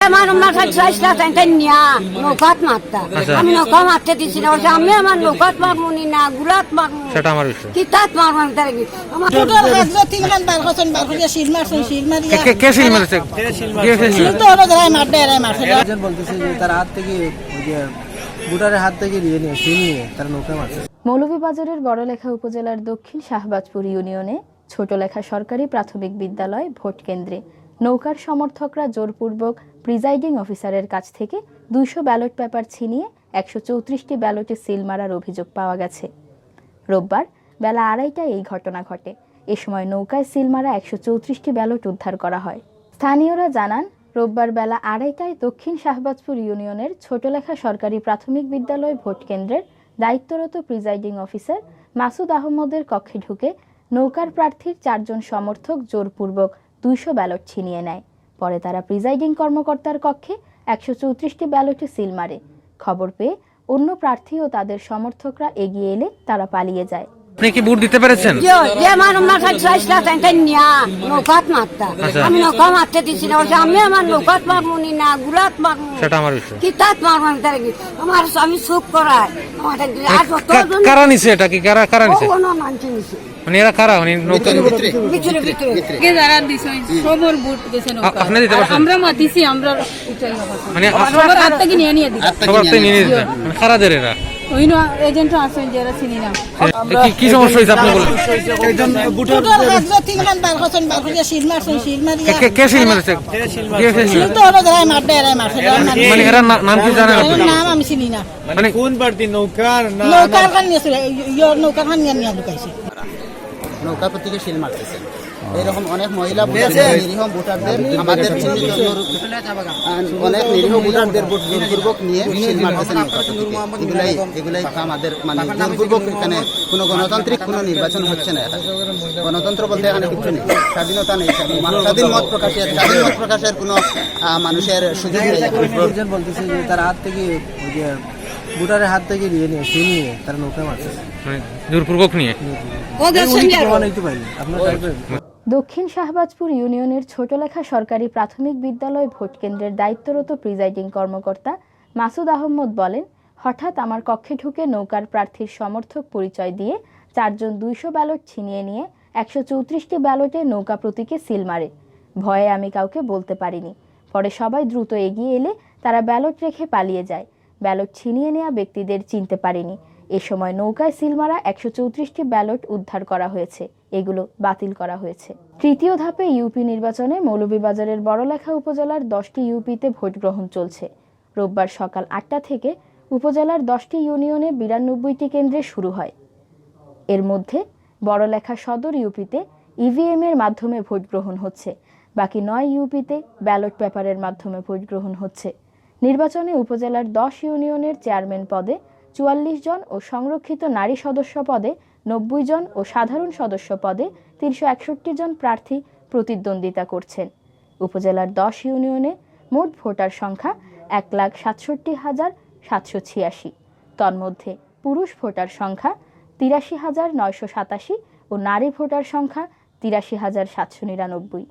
আমার মাথায় চাইছিলা তাই নিয়া নৌকাত মারতা আমি নৌকা মারতে দিছি না আমি আমার নৌকাত মারমুনি না গুলাত মারমু সেটা আমার বিষয়। কি তাত মারমু তার কি আমার টোটাল হাজার তিনখান বার করছেন বার করে শিল মারছেন শিল মারিয়া কে সিল মেরেছে? শিল তো হলো যারা মারতে এরাই মারছে একজন বলতেছে যে তার হাত থেকে ওই যে বুটারের হাত থেকে নিয়ে শিল নিয়ে তারা নৌকা মারছে। মৌলভীবাজারের বড়লেখা উপজেলার দক্ষিণ শাহবাজপুর ইউনিয়নে ছোটলেখা সরকারি প্রাথমিক বিদ্যালয় ভোট কেন্দ্রে নৌকার সমর্থকরা জোরপূর্বক প্রিজাইডিং অফিসারের কাছ থেকে 200 ব্যালট পেপার ছিনিয়ে 134টি ব্যালটে সিল মারার অভিযোগ পাওয়া গেছে। রোববার বেলা 2:30টায় এই ঘটনা ঘটে। এ সময় নৌকায় সিল মারা 134টি ব্যালট উদ্ধার করা হয়। স্থানীয়রা জানান, রোববার বেলা 2:30টায় দক্ষিণ শাহবাজপুর ইউনিয়নের ছোটলেখা সরকারি প্রাথমিক বিদ্যালয় ভোট কেন্দ্রের দায়িত্বরত প্রিজাইডিং অফিসার মাসুদ আহমদের কক্ষে ঢুকে নৌকার প্রার্থীর 4 জন সমর্থক জোরপূর্বক 200 ব্যালট ছিনিয়ে নেয়। পরে তারা প্রিজাইডিং কর্মকর্তার কক্ষে 134টি ব্যালটে সিল মারে। খবর পেয়ে অন্য প্রার্থী ও তাদের সমর্থকরা এগিয়ে এলে তারা পালিয়ে যায়। আপনি কি ভোট দিতে পেরেছেন? আমার মাথায় চাইছিলা তাই নিয়া নৌকাত মারতা আমি নৌকা মারতে দিছি না আমি আমার নৌকাত মারমুনি না গুলাত মারমু সেটা আমার বিষয়। কি তাত মারমু তার কি আমার আমি চুপ করায় আমাদের কারা নিছে এটা? কি কারা নিছে? কোনো মানছে নিছে মানে এরা কারা? মানে নৌকা ভিতরে ভিতরে কে যারা দিছে সবর ভোট দিছে নৌকা আপনি দিতে পারছেন? আমরা মাতিছি আমরা মানে সবার হাত থেকে নিয়ে নিয়ে দিছি সবার থেকে নিয়ে নিতে কারাদের এরা ওই এজেন্ট আছেন যারা চিনি না কি সমস্যা হয়েছে আপনি বলেন? টোটাল হাজার তিনখান বার করছেন বার করে শিল মারছেন শিল মারিয়া কে সিল মেরেছে? শিল তো হলো যারা মারতে এরাই মারছে মানে এরা নাম কি জানেন আপনি? নাম আমি চিনি না মানে কোন পার্টি নৌকার না নৌকার খান নিয়েছিল নৌকার খান নিয়ে ঢুকাইছে নৌকা প্রতীকে শিল মারতেছে। এরকম অনেক মহিলা নিরীহ ভোটারদের আমাদের চিহ্নিত অনেক নিরীহ ভোটারদের জোরপূর্বক নিয়ে শিল মারতেছে নৌকা প্রতীকে। এগুলাই আমাদের মানে জোরপূর্বক এখানে কোনো গণতান্ত্রিক কোনো নির্বাচন হচ্ছে না। গণতন্ত্র বলতে এখানে কিছু নেই, স্বাধীনতা নেই, স্বাধীন মত প্রকাশের কোনো মানুষের সুযোগ নেই। একজন বলতেছে যে তার হাত থেকে ওই যে বুটারের হাত থেকে নিয়ে শিল নিয়ে তারা নৌকা মারছে। মানে জোরপূর্বক নিয়ে দক্ষিণ শাহবাজপুর ইউনিয়নের ছোটলেখা সরকারি প্রাথমিক বিদ্যালয় ভোট কেন্দ্রের দায়িত্বরত প্রিজাইডিং কর্মকর্তা মাসুদ আহমদ বলেন, হঠাৎ আমার কক্ষে ঢুকে নৌকার প্রার্থীর সমর্থক পরিচয় দিয়ে 4 জন 200 ব্যালট ছিনিয়ে নিয়ে 134টি ব্যালটে নৌকা প্রতীকে সিল মারে। ভয়ে আমি কাউকে বলতে পারিনি। পরে সবাই দ্রুত এগিয়ে এলে তারা ব্যালট রেখে পালিয়ে যায়। ব্যালট ছিনিয়ে নেওয়া ব্যক্তিদের চিনতে পারিনি। এ সময় নৌকায় সিল মারা 134টি ব্যালট উদ্ধার করা হয়েছে, এগুলো বাতিল করা হয়েছে। তৃতীয় ধাপে ইউপি নির্বাচনে মৌলভীবাজারের বড়লেখা উপজেলার 10টি ইউপিতে ভোট গ্রহণ চলছে। রোববার সকাল 8টা থেকে উপজেলার 10টি ইউনিয়নে 92টি কেন্দ্রে শুরু হয়। এর মধ্যে বড়লেখা সদর ইউপিতে ইভিএম এর মাধ্যমে ভোট গ্রহণ হচ্ছে। বাকি 9 ইউপিতে ব্যালট পেপারের মাধ্যমে ভোট গ্রহণ হচ্ছে। নির্বাচনে উপজেলার 10 ইউনিয়নের চেয়ারম্যান পদে 44 জন ও সংরক্ষিত নারী সদস্য পদে 90 জন ও সাধারণ সদস্য পদে 361 জন প্রার্থী প্রতিদ্বন্দ্বিতা করছেন। উপজেলার 10 ইউনিয়নে মোট ভোটার সংখ্যা 1,67,786। তন্মধ্যে পুরুষ ভোটার সংখ্যা 83,987 ও নারী ভোটার সংখ্যা 83,799।